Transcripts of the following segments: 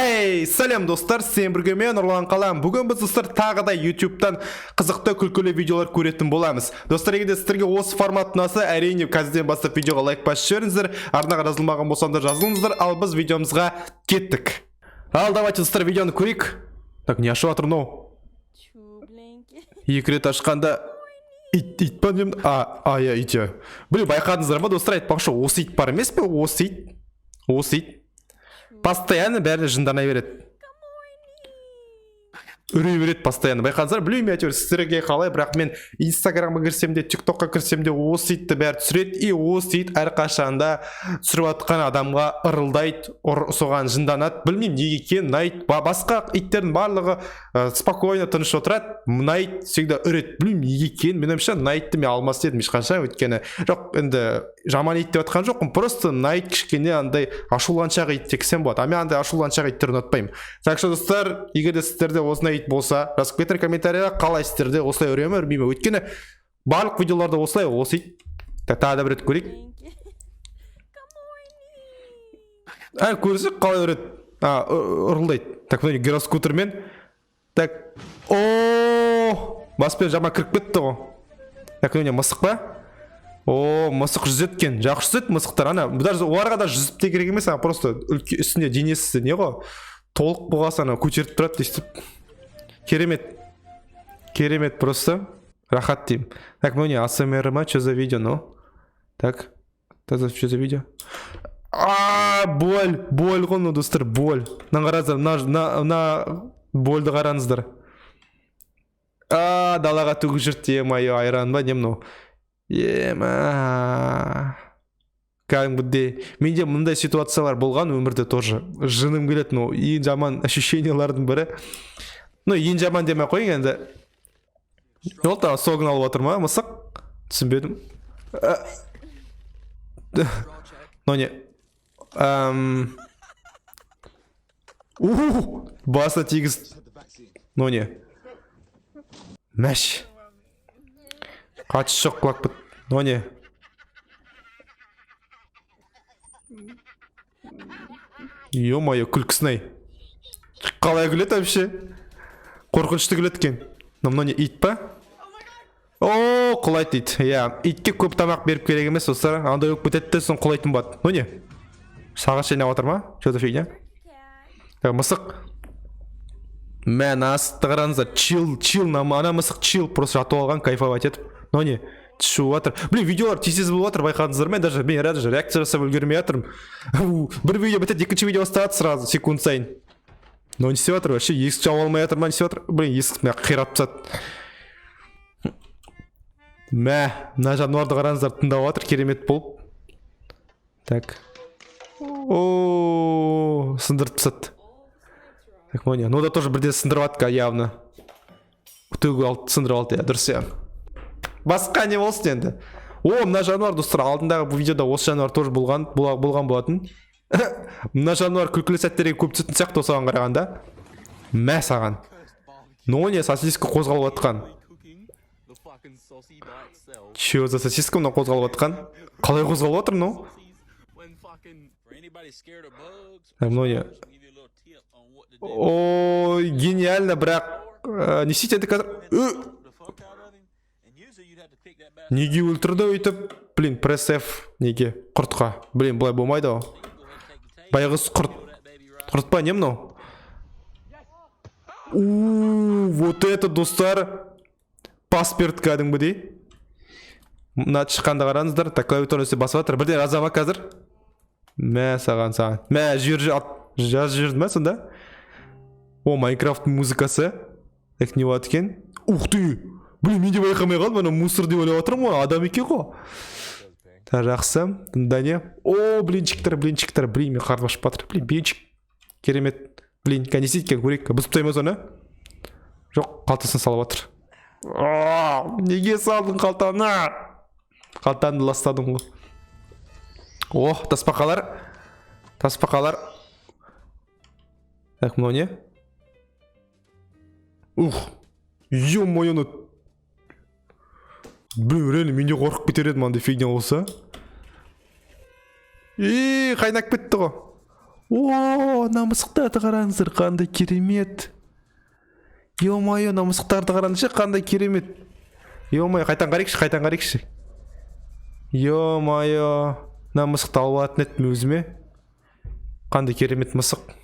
Hey, сәлем достар, сен бірге мен Нұрлан қалам. Бүгін біз достар тағы да YouTube'дан қызықты күлкілі видеолар көретін боламыз. Достар, егер де сіздерге осы формат ұнаса, әрине қазірден бастап видеоға лайк басып жіберіңіздер, арнаға жазылмаған болсаңдар жазылыңыздар, ал біз видеомызға кеттік. Ал давайте достар видеоны көрейік. Так, не ашып жатыр мынау? Екі рет ашқанда ит па деймін? Я ит я. Блин, байқадыңыздар ма достар, айтпақшы, осы ит бар емес пе? Осы ит. Постоянно бәрі жындана береді. Үрей береді постоянно. Байқаңыздар, білмеймін әйтеуір сіздерге қалай, бірақ мен Инстаграмға кірсем де, ТикТокқа кірсем де осы итті бәрі түсіреді, и осы ит әрқашанда түсіріп жатқан адамға ырылдайды, соған жынданады. Білмеймін неге екенін, ұнайды. Басқа itтердің барлығы спокойно тыныш отырады, ұнайды, всегда үреді. Білмеймін неге екенін, мен ойымша ұнайды мен алмас едім ешқанша, өйткені жоқ, енді жаман ит деп жатқан жоқпын, просто ұнайды кішкене андай ашуланшақ ит тексем болады. Мен андай ашуланшақ иттерді ұнатпаймын. Так что достар, егер де сіздерде осындай болса, жазып кетіңдер комментарийға, қалай сіздерде осылай үре ме, үрмей ме? Өйткені барлық видеоларда осылай, осы ит. Тағы да бір рет көрейік. Көрсек қалай үреді? Ұрылдайды. Так, мына гироскутермен. Так, баспен жама кіріп кетті ғой. Так, мына мысық па? Мысық жүзеткен. Жақсы жүзет мысықтар. Даже оларға да жүзіп те керек емес, просто үстінде денесі не ғой? Толық болғасы көтеріп тұрады дейсіп. Керемет просто. Рахат деймін. Так, ну не, АСМР ма? Что за видео, ну? Так, что за видео? Боль ғой, ну, достар, боль. Қараңыздар, на больді қараңыздар. Далаға төгіп жүрді, ема-ай, айран ба, не мынау? Кәдімгідей. Менде мұндай ситуациялар болған өмірде тоже. Жыным келеді, ну, ең жаман ощущениялардың бірі. Ну, ең жаман демей қойың енді. Ол тағы соғын алып отыр ма, мысық? Түсінбедім. Но не. Баса тегіз. Но не. Мәш. Қачы шық құлақ бұд. Но не. Ё-моё, күлкісін-ай. Қалай күлет әбіше? Қорқынышты күлет кен. Но не, ит па? Құлайды ит. Итке көп тамақ беріп керек емес, достар. Андай өк бітетті, сон құлайтын бат. Но не? Сағаш шайнап отыр ма? Что за фигня? Мысық. Мән асты қараңыздар. Чил. Ана мысық чил. Просто жатып алған, кайфовать етіп. Но не? Түшіп отыр. Блин, видеолар тез болып отыр, байқадыңыздар ма? Даже мен реакция жасап үлгермей жатырмын. Бір видео бітеді, екінші видео басталады сразу, секунд сайын. Но не істеп жатыр, вообще есік жауып алмай жатыр ма, не істеп жатыр? Блин, есік мына қирап тастады. Мына жануарды қараңыздар, тыңдап отыр, керемет болып. Так. Сындырып тастады. Так, ну да тоже бірден сындырып атқа, явно. Түгі алды, сындырып алды, дұрыс я. Басқа не болсын енді. Мына жануар, достар, алдындағы бұл видеода осы жануар тоже болған болатын. Мына жануар күлкілі сәттерге көп түсетін сияқты осыған қарағанда. Саған. Но не, сосиска қозғалып атқан. Че за сосиска мына қозғалып атқан? Қалай қозғалып отыр, ну? Ну не. Гениально, бірақ. Несите енді қазір. Неге өлтірді өйтіп? Блин, пресс F. Неге? Құртқа. Блин, бұлай болмайды о. Байғыз құрт. Құрт па, не мынау? Вот это, достар. Паспорт кәдімгідей. Мына шыққанда қараңыздар. Так, клавиатураны үсте басып жатыр. Бірден жазама қазір. Саған. Жаз жүрді ма сонда? Майнкрафттың музыкасы. Так, не болады екен? Ух ты! Блин, мен де байқамай қалдым, ана мусор деп ойлап отырмын ғой, адам екен ғой. Жақсы, да не? Блинчиктер, блин, мен қарып ашып батыр. Блин, блинчик. Керемет. Блин, кәнесет кен көрейік. Бұзып таймыз оны? Жоқ, қалтасын салып атыр. Неге салдың қалтаны? Қалтаны ластадың ғой. Таспақалар. Так, мынау не? Ё-моё, блин, реально, менде қорқып кетер едім андай фигня болса. Қайнап кетті ғой. О, намысықтарды қараңыздар, қандай керемет. Ё-моё, намысықтарды қараңызшы, қандай керемет. Ё-моё, қайтан қарайықшы. Ё-моё, намысықты алып алатын едім өзіме. Қандай керемет мысық.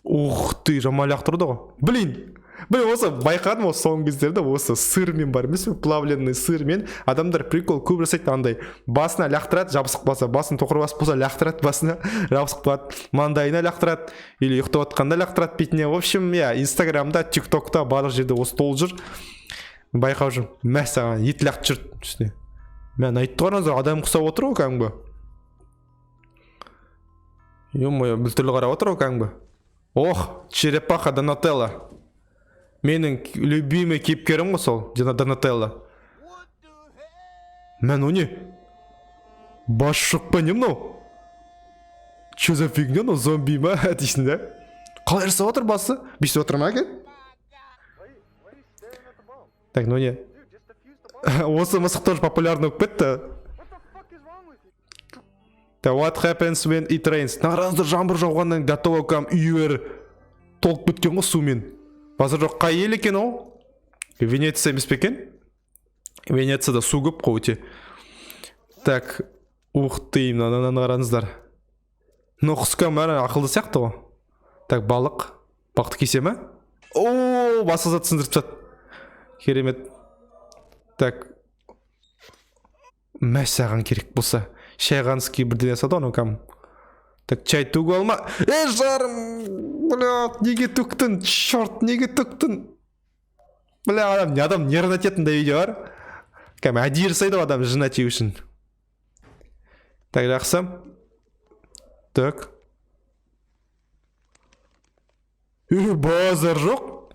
Ух ты, жамалақ тұрды ғой. Блин, осы байқадым осы соңғы кездерде осы сырмен бар емес пе, плавленный сырмен адамдар прикол көп жасайды, андай басына лақтырады, жабысып қалса, басын тоқыр басып болса лақтырады, басына жабысып қалады, маңдайына лақтырады или ұйықтап жатқанда лақтырады бетіне. В общем, инстаграмда, тиктокта барлық жерде осы толып жүр. Байқап жүрмін. Мә саған ет лақтырып жүр үстіне. Мен айтты қараңыздар, адам құсап отыр ғой кәдімгі. Ё-моё, бір түрлі қарап отыр ғой кәдімгі. Ох, черепаха Донателла. Менің любимый кейіпкерім ғой сол, Донателла. Мен о не? Бас жоқ па не мынау? Че за фигня, ну зомби ма? Дейсің да? Қалай жасап отыр басы? Бүйсіп отыр ма екен? Так, ну не. Осы мысық тоже популярны болып кетті. What happens when it rains? Қараңыздар, жаңбыр жауғаннан готово кәм үйір толып кеткен ғой сумен. Базар жоқ, қай ел екен ол? Венеция емес пе екен? Венецияда су көп қой өте. Так, ух ты, мынаны қараңыздар. Ну құскам әрі ақылды сияқты ғой. Так, балықты кесе ме? О, басы зат сындырып тастады. Керемет. Так, мә саған керек болса. Шайғанский бірден асады оны кәм. Так, чай төгу алма. Жарым! Блядь, неге төктін? Чорт, неге төктін? Бля, адам нервнат етінде видео бар. Кәм, әдейі жасайды адам жына тию үшін. Так, жақсы. Так. Базар жоқ.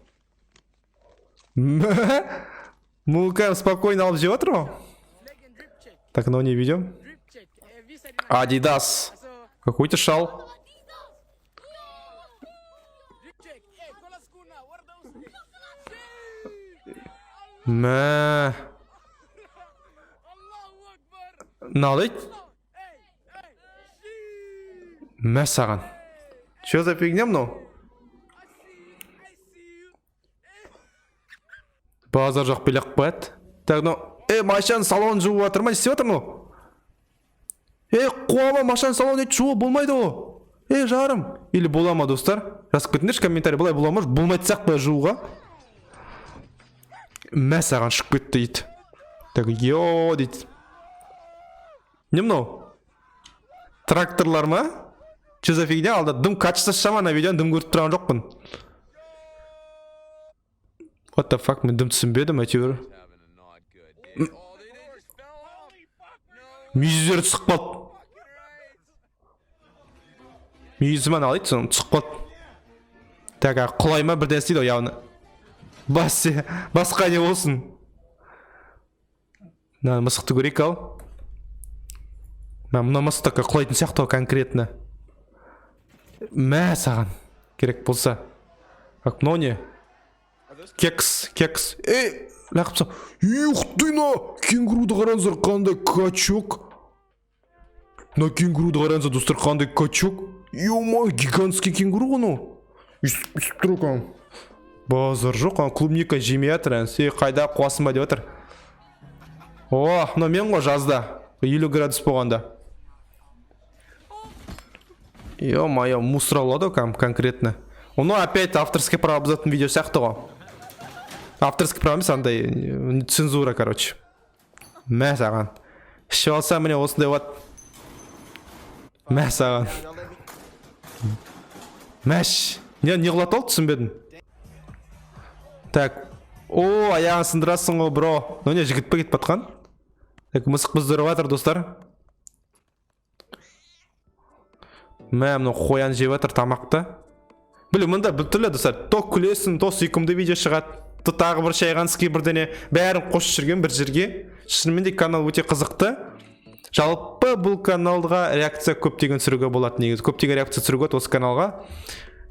Мұл кәм спокойно алып жеп отыр ғой. Так, но не видим. Адидас. Какой-то шал. Мә. Налайт. Мә саған. Че за фигня мынау? Базар жоқ белек қояды. Так, ну, машан салон жуып жатыр ма? Істеп жатыр ма? Қуама, машан салон ет жуып болмайды ғой. Жарым. Или бола ма, достар? Жазып кетіңдерші комментарий, былай бола ма? Болмайды сақ ба жууға? Мә саған шығып кетті дейді. Так, йо дейді. Не мынау? Тракторлар ма? Че за фигня? Алда дым качествосы жаман, видеоны дым көріп тұрған жоқпын. What the fuck, мен дым түсінбедім әйтеуір. Мүйіздері түсіп қалды. Мүйізімен алайды, соны түсіп қалды. Так, құлайма бірден істейді ғой, яғни. Басқа не болсын. Мысықты көрейік ал. Мына мысықты құлайтын сияқты ғой конкретно. Мә саған керек болса. Как мынау не? Кекс. Лақыпса. Ух ты на! Кенгуруды қараңыздар, қандай качок. На кенгуруды қараңыздар, достар, қандай качок. Ё-моё, гигантский кенгуру ғой ну. Үстіп тұр екен. Базар жоқ, клубника жемей жатыр. Қайда қуасың ба деп жатыр. О, мына мен ғой жазда. 50 градус болғанда. Ё-моё, мусор алады ғой конкретно. Оны опять авторский право бұзатын видео сияқты ғой. Авторский право емес, андай цензура, короче. Мә саған. Ішіп алса міне осындай вот. Мә саған. Мәш. Не қылат ол, түсінбедім. Так. О, аяғын сындырасың ғой, бро. Ну не, жігіт па кетіп батқан? Так, мысық бұздырып жатыр, достар. Мә, мұны қоян жеп жатыр тамақты. Білі, мұнда бір түрлі, достар. То күлесін, то сүйкімді видео шығады. То тағы бір шайғанский бірдене. Бәрін қосып жүрген бір жерге. Шынымен де канал өте қызықты. Жалпы бұл каналға реакция көптеген түсіруге болады негізі. Көптеген реакция түсіруге осы каналға.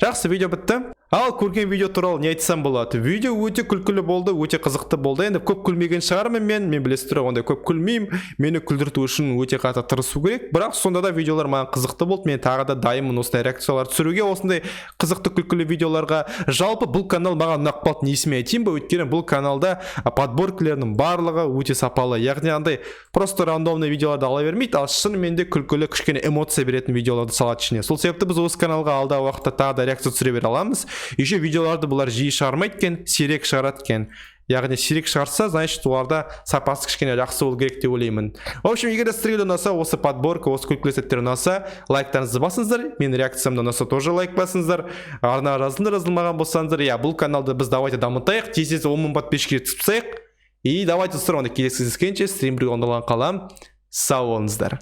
Жақсы, видео бітті. Ал көрген видео туралы не айтсам болады? Видео өте күлкілі болды, өте қызықты болды. Енді көп күлмеген шығармын мен білесіздер, ондай көп күлмеймін. Мені күлдірту үшін өте қатты тырысу керек. Бірақ сонда да видеолар маған қызықты болды. Мен тағы да дайынмын осындай реакциялар түсіруге, осындай қызықты күлкілі видеоларға. Жалпы бұл канал маған ұнап қалды, несіме айтайын ба? Өйткені бұл каналда подборкалердің барлығы өте сапалы. Яғни андай просто рандомный видеоларды ала бермейді, ал шынымен де күлкілі, кішкене эмоция беретін видеоларды салады ішіне. Сол себепті біз осы каналға алдағы уақытта тағы да реакция түсіре бере аламыз. Еще видеоларды бұлар жиі шығармайды екен, сирек шығарады екен. Яғни сирек шығарса, значит, оларда сапасы кішкене жақсы болу керек деп ойлаймын. В общем, егер сіздерге ұнаса, осы подборка, осы күлкілі сәттер ұнаса, лайктарыңызды басыңыздар. Менің реакциямды ұнаса, тоже лайк басыңыздар. Арна жазылмаған болсаңыздар, бұл каналды біз давайте дамытайық, тез 10 000 подписчикке түсіп. И давайте достар, онда келесі кездескенше стрим бірге оңдалған қалам. Сау болыңыздар.